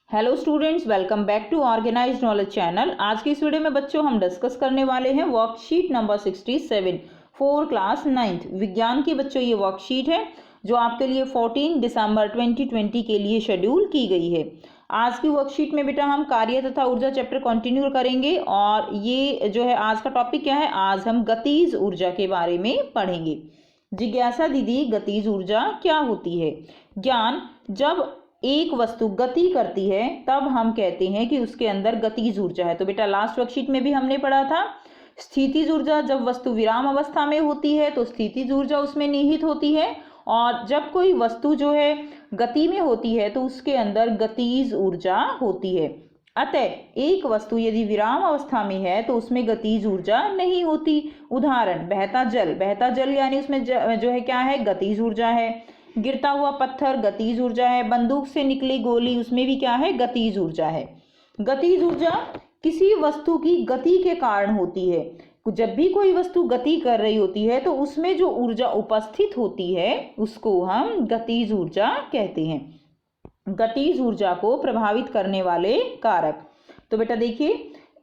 Hello students, welcome back to organised knowledge channel. आज की इस वीडियो में बच्चों हम डिस्कस करने वाले हैं worksheet number 67 for class 9th विज्ञान की। बच्चों ये वर्कशीट है जो आपके लिए 14 दिसंबर 2020 के लिए शेड्यूल की गई है। आज की वर्कशीट में बेटा हम कार्य तथा ऊर्जा चैप्टर कंटिन्यू करेंगे और ये जो है आज का टॉपिक क्या है, आज हम गतिज ऊर्जा के बारे में पढ़ेंगे। जिज्ञासा दीदी, गतिज ऊर्जा क्या होती है? ज्ञान, जब एक वस्तु गति करती है तब हम कहते हैं कि उसके अंदर गतिज ऊर्जा है। तो बेटा लास्ट वर्कशीट में भी हमने पढ़ा था स्थितिज ऊर्जा, जब वस्तु विराम अवस्था में होती है तो स्थितिज ऊर्जा उसमें निहित होती है, और जब कोई वस्तु जो है गति में होती है तो उसके अंदर गतिज ऊर्जा होती है। अतः एक वस्तु यदि विराम अवस्था में है तो उसमें गतिज ऊर्जा नहीं होती। उदाहरण, बहता जल यानी उसमें जो है क्या है, गतिज ऊर्जा है। गिरता हुआ पत्थर गतिज ऊर्जा है। बंदूक से निकली गोली, उसमें भी क्या है, गतिज ऊर्जा है। गतिज ऊर्जा किसी वस्तु की गति के कारण होती है। जब भी कोई वस्तु गति कर रही होती है तो उसमें जो ऊर्जा उपस्थित होती है उसको हम गतिज ऊर्जा कहते हैं। गतिज ऊर्जा को प्रभावित करने वाले कारक, तो बेटा देखिए,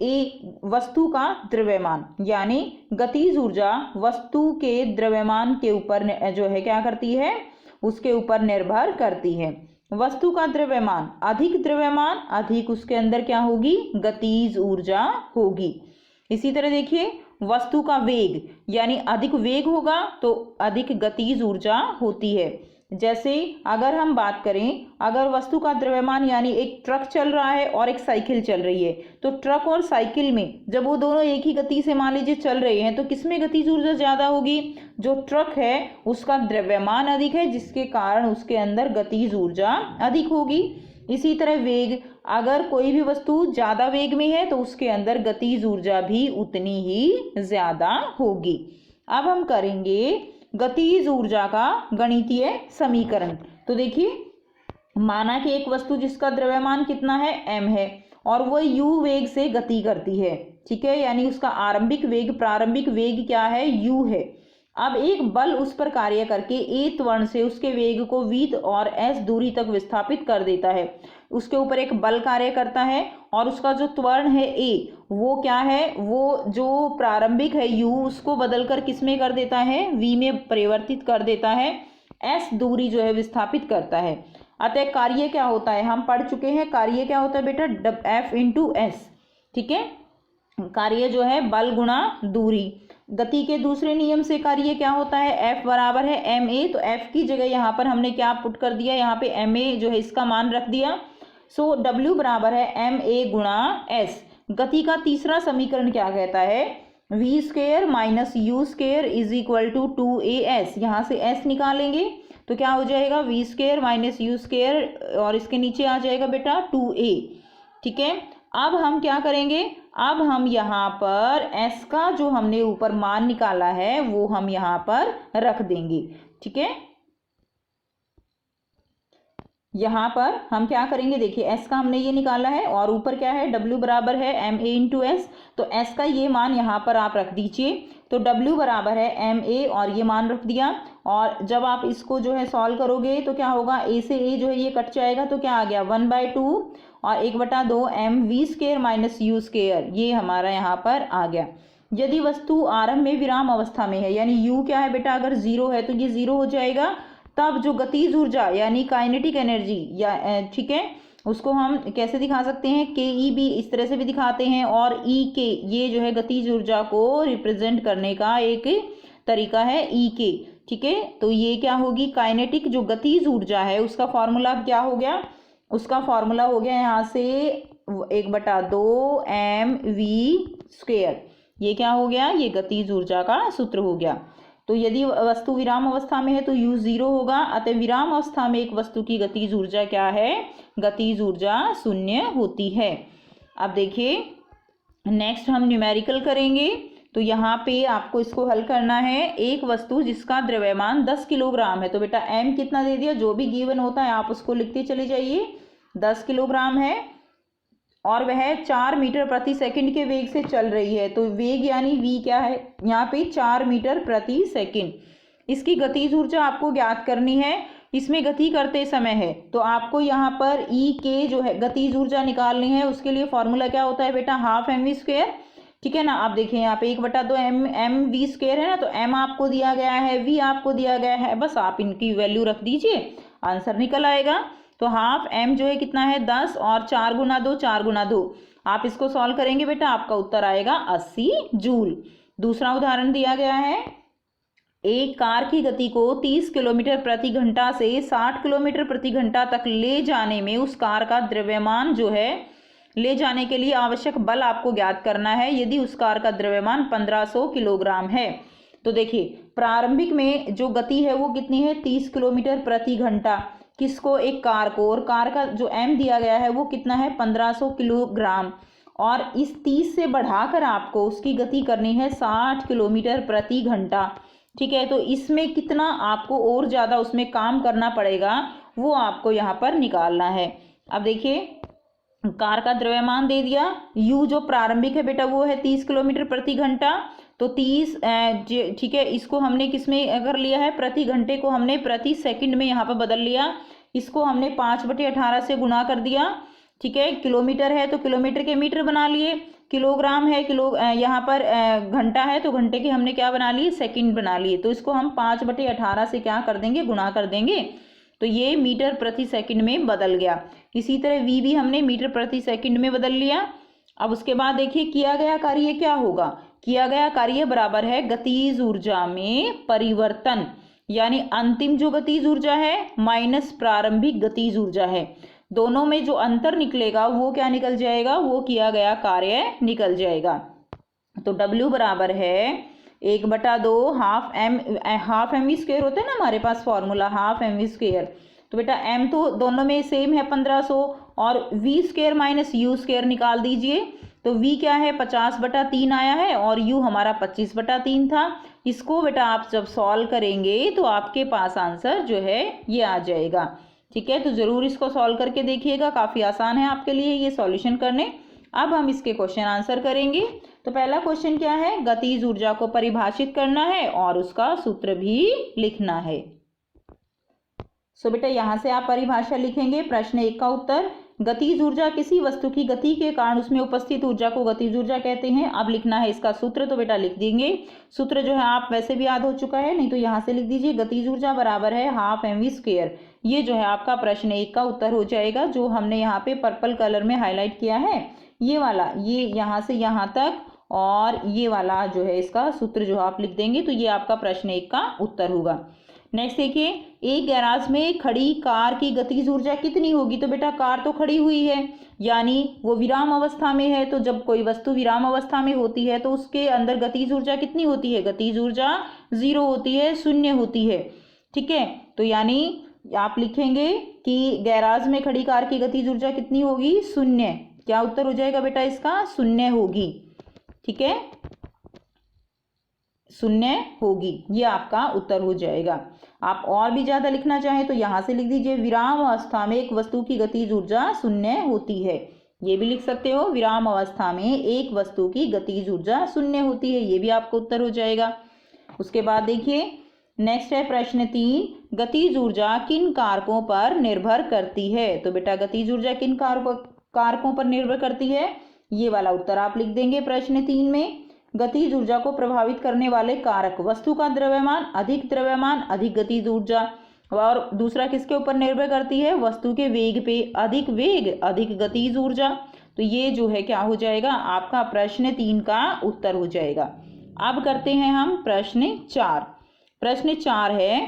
एक वस्तु का द्रव्यमान, यानी गतिज ऊर्जा वस्तु के द्रव्यमान के ऊपर जो है क्या करती है, उसके ऊपर निर्भर करती है। वस्तु का द्रव्यमान, अधिक द्रव्यमान अधिक उसके अंदर क्या होगी, गतिज ऊर्जा होगी। इसी तरह देखिए, वस्तु का वेग, यानी अधिक वेग होगा तो अधिक गतिज ऊर्जा होती है। जैसे अगर हम बात करें, अगर वस्तु का द्रव्यमान यानी एक ट्रक चल रहा है और एक साइकिल चल रही है, तो ट्रक और साइकिल में जब वो दोनों एक ही गति से मान लीजिए चल रहे हैं तो किसमें गतिज ऊर्जा ज़्यादा होगी? जो ट्रक है उसका द्रव्यमान अधिक है जिसके कारण उसके अंदर गतिज ऊर्जा अधिक होगी। इसी तरह वेग, अगर कोई भी वस्तु ज़्यादा वेग में है तो उसके अंदर गतिज ऊर्जा भी उतनी ही ज़्यादा होगी। अब हम करेंगे गतिज ऊर्जा का गणितीय समीकरण। तो देखिए, माना कि एक वस्तु जिसका द्रव्यमान कितना है, m है, और वह u वेग से गति करती है, ठीक है, यानी उसका प्रारंभिक वेग क्या है, u है। अब एक बल उस पर कार्य करके a त्वरण से उसके वेग को v और s दूरी तक विस्थापित कर देता है। उसके ऊपर एक बल कार्य करता है और उसका जो त्वरण है a, वो क्या है, वो जो प्रारंभिक है u उसको बदलकर किस में कर देता है, v में परिवर्तित कर देता है, s दूरी जो है विस्थापित करता है। अतः कार्य क्या होता है, हम पढ़ चुके हैं कार्य क्या होता है बेटा, F × S, ठीक है। कार्य जो है बल गुणा दूरी। गति के दूसरे नियम से कार्य क्या होता है, F बराबर है ma, तो F की जगह यहाँ पर हमने क्या पुट कर दिया, यहाँ पे ma जो है इसका मान रख दिया। सो W बराबर है ma गुणा S। गति का तीसरा समीकरण क्या कहता है, v² - u² = 2as। यहाँ से s निकालेंगे तो क्या हो जाएगा, v² - u² और इसके नीचे आ जाएगा बेटा 2a, ठीक है। अब हम क्या करेंगे, अब हम यहाँ पर s का जो हमने ऊपर मान निकाला है वो हम यहाँ पर रख देंगे, ठीक है। यहाँ पर हम क्या करेंगे, देखिए s का हमने ये निकाला है और ऊपर क्या है, w बराबर है ma × s, तो s का ये मान यहाँ पर आप रख दीजिए। तो w बराबर है ma और ये मान रख दिया, और जब आप इसको जो है सॉल्व करोगे तो क्या होगा, a से a जो है ये कट जाएगा तो क्या आ गया, 1/2 और 1/2 mv² - u², ये हमारा यहाँ पर आ गया। यदि वस्तु आरंभ में विराम अवस्था में है, यानी u क्या है बेटा, अगर 0 है तो ये 0 हो जाएगा, तब जो गतिज ऊर्जा यानी काइनेटिक एनर्जी या ठीक है, उसको हम कैसे दिखा सकते हैं, KEB इस तरह से भी दिखाते हैं, और EK ये जो है गतिज ऊर्जा को रिप्रेजेंट करने का एक तरीका है, EK, ठीक है। तो ये क्या होगी, काइनेटिक जो गतिज ऊर्जा है उसका फॉर्मूला क्या हो गया, उसका फॉर्मूला हो गया यहाँ से 1/2 mv², ये क्या हो गया, ये गतिज ऊर्जा का सूत्र हो गया। तो यदि वस्तु विराम अवस्था में है तो u 0 होगा, अतः विराम अवस्था में एक वस्तु की गतिज ऊर्जा क्या है, गतिज ऊर्जा 0 होती है। अब देखिए नेक्स्ट हम न्यूमेरिकल करेंगे। तो यहाँ पे आपको इसको हल करना है। एक वस्तु जिसका द्रव्यमान 10 किलोग्राम है, तो बेटा m कितना दे दिया, जो भी गिवन होता है आप उसको लिखते चले जाइए, 10 किलोग्राम है और वह 4 मीटर प्रति सेकंड के वेग से चल रही है। तो वेग यानी v क्या है, यहाँ पे 4 मीटर प्रति सेकंड। इसकी गतिज ऊर्जा आपको ज्ञात करनी है। इसमें गति करते समय है, तो आपको यहाँ पर ई के जो है गतिज ऊर्जा निकालनी है। उसके लिए फॉर्मूला क्या होता है बेटा, हाफ एम वी स्क्वायर, ठीक है ना। आप देखिए यहाँ पे 1/2 एम वी स्क्वायर है ना, तो एम आपको दिया गया है, वी आपको दिया गया है, बस आप इनकी वैल्यू रख दीजिए, आंसर निकल आएगा। तो हाफ एम जो है कितना है 10 और 4 गुना 2 4 गुना 2, आप इसको सॉल्व करेंगे बेटा, आपका उत्तर आएगा 80 जूल। दूसरा उदाहरण दिया गया है, एक कार की गति को 30 किलोमीटर प्रति घंटा से 60 किलोमीटर प्रति घंटा तक ले जाने में उस कार का द्रव्यमान जो है ले जाने के लिए आवश्यक बल आपको ज्ञात करना है यदि उस कार का द्रव्यमान 1500 किलोग्राम है। तो देखिए प्रारंभिक में जो गति है वो कितनी है 30 किलोमीटर प्रति घंटा, किसको, एक कार को, और कार का जो एम दिया गया है वो कितना है 1500 किलोग्राम, और इस 30 से बढ़ाकर आपको उसकी गति करनी है 60 किलोमीटर प्रति घंटा, ठीक है। तो इसमें कितना आपको और ज़्यादा उसमें काम करना पड़ेगा वो आपको यहाँ पर निकालना है। अब देखिए कार का द्रव्यमान दे दिया, u जो प्रारंभिक है बेटा वो है 30 किलोमीटर प्रति घंटा, तो 30 ठीक है, इसको हमने किस में अगर लिया है, प्रति घंटे को हमने प्रति सेकंड में यहाँ पर बदल लिया, इसको हमने 5/18 से गुणा कर दिया, ठीक है। किलोमीटर है तो किलोमीटर के मीटर बना लिए, किलोग्राम है किलो यहाँ पर घंटा है तो घंटे के हमने क्या बना लिए, सेकंड बना लिए, तो इसको हम 5/18 से क्या कर देंगे, गुणा कर देंगे, तो ये मीटर प्रति सेकंड में बदल गया। इसी तरह v भी हमने मीटर प्रति सेकंड में बदल लिया। अब उसके बाद देखिए किया गया कार्य क्या होगा, किया गया कार्य बराबर है गतिज ऊर्जा में परिवर्तन, यानी अंतिम जो गतिज ऊर्जा है माइनस प्रारंभिक गतिज ऊर्जा है, दोनों में जो अंतर निकलेगा वो क्या निकल जाएगा, वो किया गया कार्य निकल जाएगा। तो W बराबर है 1/2 हाफ एम वी स्क्वायर होता है ना हमारे पास formula, half M V square, तो बेटा m तो दोनों में सेम है 1500, और v square minus u square निकाल दीजिए, तो v क्या है 50/3 आया है और u हमारा 25/3 था। इसको बेटा आप जब सॉल्व करेंगे तो आपके पास आंसर जो है ये आ जाएगा, ठीक है। तो ज़रूर इसको सॉल्व करके देखिएगा, काफ़ी आसान है आपके लिए ये सॉल्यूशन करने। अब हम इसके क्वेश्चन आंसर करेंगे। तो पहला क्वेश्चन क्या है, गतिज ऊर्जा को परिभाषित करना है और उसका सूत्र भी लिखना है। सो बेटा यहाँ से आप परिभाषा लिखेंगे। प्रश्न 1 का उत्तर, गतिज ऊर्जा किसी वस्तु की गति के कारण उसमें उपस्थित ऊर्जा को गतिज ऊर्जा कहते हैं। अब लिखना है इसका सूत्र, तो बेटा लिख देंगे, सूत्र जो है आप वैसे भी याद हो चुका है, नहीं तो यहाँ से लिख दीजिए, गतिज ऊर्जा बराबर है हाफ एम वी स्क्वायर। ये जो है आपका प्रश्न 1 का उत्तर हो जाएगा, जो हमने यहाँ पे पर्पल कलर में हाईलाइट किया है, ये वाला, ये यहाँ से यहाँ तक, और ये वाला जो है इसका सूत्र जो आप लिख देंगे, तो ये आपका प्रश्न 1 का उत्तर होगा। नेक्स्ट देखिए, एक गैराज में खड़ी कार की गतिज ऊर्जा कितनी होगी, तो बेटा कार तो खड़ी हुई है यानी वो विराम अवस्था में है, तो जब कोई वस्तु विराम अवस्था में होती है तो उसके अंदर गतिज ऊर्जा कितनी होती है, गतिज ऊर्जा 0 होती है, शून्य होती है, ठीक है। तो यानी आप लिखेंगे कि गैराज में खड़ी कार की गतिज ऊर्जा कितनी होगी, 0। क्या उत्तर हो जाएगा बेटा इसका, 0 होगी, ठीक है, 0 होगी, ये आपका उत्तर हो जाएगा। आप और भी ज्यादा लिखना चाहें तो यहाँ से लिख दीजिए, विराम अवस्था में एक वस्तु की गतिज ऊर्जा 0 होती है, ये भी लिख सकते हो, विराम अवस्था में एक वस्तु की गतिज ऊर्जा 0 होती है, ये भी आपको उत्तर हो जाएगा। उसके बाद देखिए नेक्स्ट है प्रश्न 3, गतिज ऊर्जा किन कारकों पर निर्भर करती है, तो बेटा गतिज ऊर्जा किन कारकों पर निर्भर करती है, ये वाला उत्तर आप लिख देंगे प्रश्न 3 में। गतिज ऊर्जा को प्रभावित करने वाले कारक, वस्तु का द्रव्यमान, अधिक गतिज ऊर्जा, और दूसरा किसके ऊपर निर्भर करती है, वस्तु के वेग पे, अधिक वेग अधिक गतिज ऊर्जा, तो ये जो है क्या हो जाएगा, आपका प्रश्न 3 का उत्तर हो जाएगा। अब करते हैं हम प्रश्न 4। प्रश्न 4 है,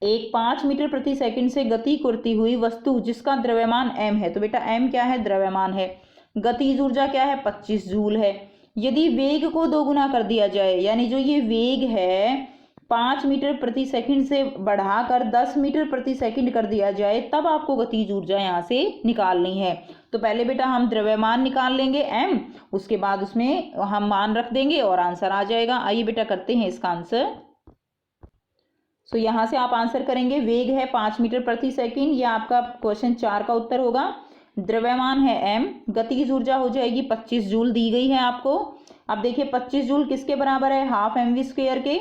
एक 5 मीटर प्रति सेकंड से गति करती हुई वस्तु जिसका द्रव्यमान m है, तो बेटा m क्या है, द्रव्यमान है, गतिज ऊर्जा क्या है 25 जूल है। यदि वेग को 2 गुना कर दिया जाए, यानी जो ये वेग है 5 मीटर प्रति सेकंड से बढ़ाकर 10 मीटर प्रति सेकंड कर दिया जाए, तब आपको गतिज ऊर्जा यहाँ से निकालनी है। तो पहले बेटा हम द्रव्यमान निकाल लेंगे m, उसके बाद उसमें हम मान रख देंगे और आंसर आ जाएगा। आइए बेटा करते हैं इसका आंसर। सो यहाँ से आप आंसर करेंगे, वेग है 5 मीटर प्रति सेकंड, यह आपका क्वेश्चन 4 का उत्तर होगा। द्रव्यमान है m, गतिज ऊर्जा हो जाएगी 25 जूल दी गई है आपको। अब देखिए 25 जूल किसके बराबर है, हाफ एम वी स्क्वायर के,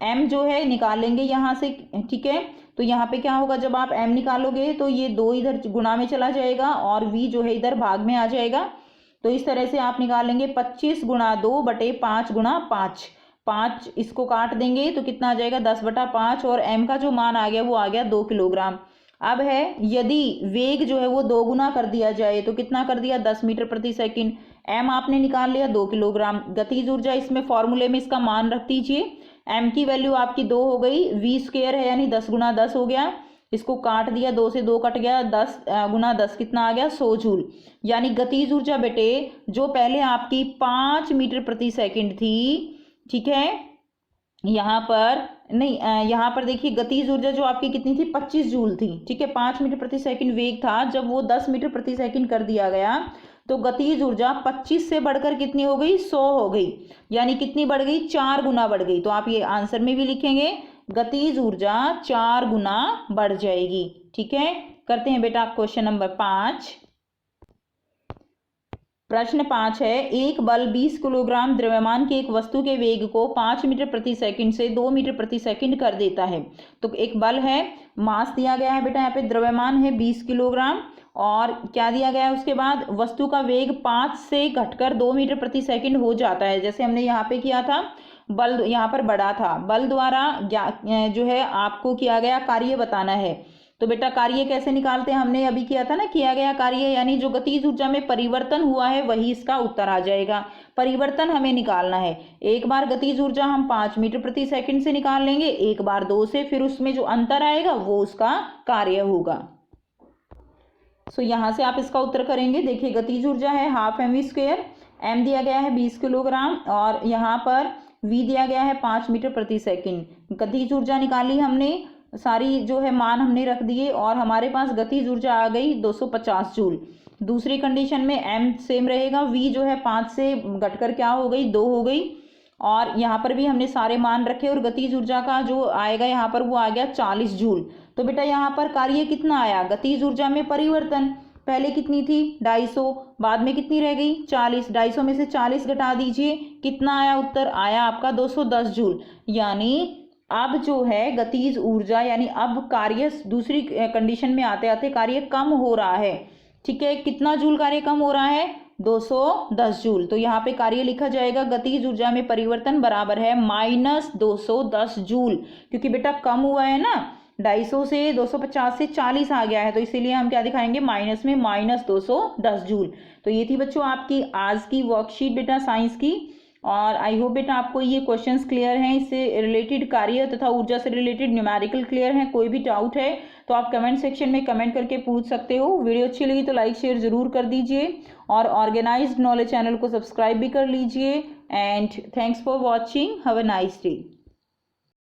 m जो है निकालेंगे यहाँ से, ठीक है। तो यहाँ पे क्या होगा, जब आप m निकालोगे तो ये 2 इधर गुणा में चला जाएगा और v जो है इधर भाग में आ जाएगा। तो इस तरह से आप निकालेंगे 25 गुणा 2 बटे 5 गुणा 5, 5 इसको काट देंगे तो कितना आ जाएगा 10/5 और m का जो मान आ गया वो आ गया 2 किलोग्राम। अब है यदि वेग जो है वो 2 गुना कर दिया जाए तो कितना कर दिया 10 मीटर प्रति सेकंड। m आपने निकाल लिया 2 किलोग्राम। गतिज ऊर्जा इसमें फॉर्मूले में इसका मान रख दीजिए। m की वैल्यू आपकी 2 हो गई, v स्क्वायर है यानी 10 गुना 10 हो गया, इसको काट दिया, 2 से 2 कट गया, 10 गुना 10 कितना आ गया 100 जूल। यानी गतिज ऊर्जा बेटे जो पहले आपकी 5 मीटर प्रति सेकंड थी, ठीक है, यहाँ पर नहीं, यहाँ पर देखिए गतिज ऊर्जा जो आपकी कितनी थी 25 जूल थी, ठीक है। 5 मीटर प्रति सेकंड वेग था, जब वो 10 मीटर प्रति सेकंड कर दिया गया तो गतिज ऊर्जा 25 से बढ़कर कितनी हो गई 100 हो गई, यानी कितनी बढ़ गई 4 गुना बढ़ गई। तो आप ये आंसर में भी लिखेंगे गतिज ऊर्जा 4 गुना बढ़ जाएगी, ठीक है। करते हैं बेटा क्वेश्चन नंबर 5। प्रश्न 5 है, एक बल 20 किलोग्राम द्रव्यमान की एक वस्तु के वेग को 5 मीटर प्रति सेकंड से 2 मीटर प्रति सेकंड कर देता है। तो एक बल है, मास दिया गया है बेटा, यहाँ पे द्रव्यमान है 20 किलोग्राम और क्या दिया गया है, उसके बाद वस्तु का वेग 5 से घटकर 2 मीटर प्रति सेकंड हो जाता है। जैसे हमने यहाँ पे किया था, बल यहाँ पर बड़ा था, बल द्वारा जो है आपको किया गया कार्य बताना है। तो बेटा कार्य कैसे निकालते हैं, हमने अभी किया था ना, किया गया कार्य यानी जो गतिज ऊर्जा में परिवर्तन हुआ है वही इसका उत्तर आ जाएगा। परिवर्तन हमें निकालना है। एक बार गतिज ऊर्जा हम 5 मीटर प्रति सेकंड से निकाल लेंगे, एक बार 2 से, फिर उसमें जो अंतर आएगा वो उसका कार्य होगा। सो यहाँ से आप इसका उत्तर करेंगे। देखिए गतिज ऊर्जा है हाफ mv स्क्वायर, m दिया गया है 20 किलोग्राम और यहाँ पर v दिया गया है 5 मीटर प्रति सेकंड। गतिज ऊर्जा निकाली हमने, सारी जो है मान हमने रख दिए और हमारे पास गतिज ऊर्जा आ गई 250 जूल। दूसरी कंडीशन में m सेम रहेगा, v जो है 5 से घटकर क्या हो गई 2 हो गई और यहाँ पर भी हमने सारे मान रखे और गतिज ऊर्जा का जो आएगा यहाँ पर वो आ गया 40 जूल। तो बेटा यहाँ पर कार्य कितना आया, गतिज ऊर्जा में परिवर्तन, पहले कितनी थी 250, बाद में कितनी रह गई 40, 250 में से 40 घटा दीजिए, कितना आया उत्तर, आया आपका 210 जूल। यानी अब जो है गतिज ऊर्जा यानी अब कार्य दूसरी कंडीशन में आते आते कार्य कम हो रहा है, ठीक है। कितना जूल कार्य कम हो रहा है 210 जूल। तो यहाँ पे कार्य लिखा जाएगा गतिज ऊर्जा में परिवर्तन बराबर है -210 जूल, क्योंकि बेटा कम हुआ है ना, 250 से 250 से 40 आ गया है, तो इसीलिए हम क्या दिखाएंगे माइनस में -210 जूल। तो ये थी बच्चों आपकी आज की वर्कशीट बेटा साइंस की, और आई होप बेटा आपको ये क्वेश्चंस क्लियर हैं, इससे रिलेटेड कार्य तथा ऊर्जा से रिलेटेड न्यूमेरिकल क्लियर हैं। कोई भी डाउट है तो आप कमेंट सेक्शन में कमेंट करके पूछ सकते हो। वीडियो अच्छी लगी तो लाइक शेयर जरूर कर दीजिए और ऑर्गेनाइज्ड नॉलेज चैनल को सब्सक्राइब भी कर लीजिए। And thanks for watching, have a nice day.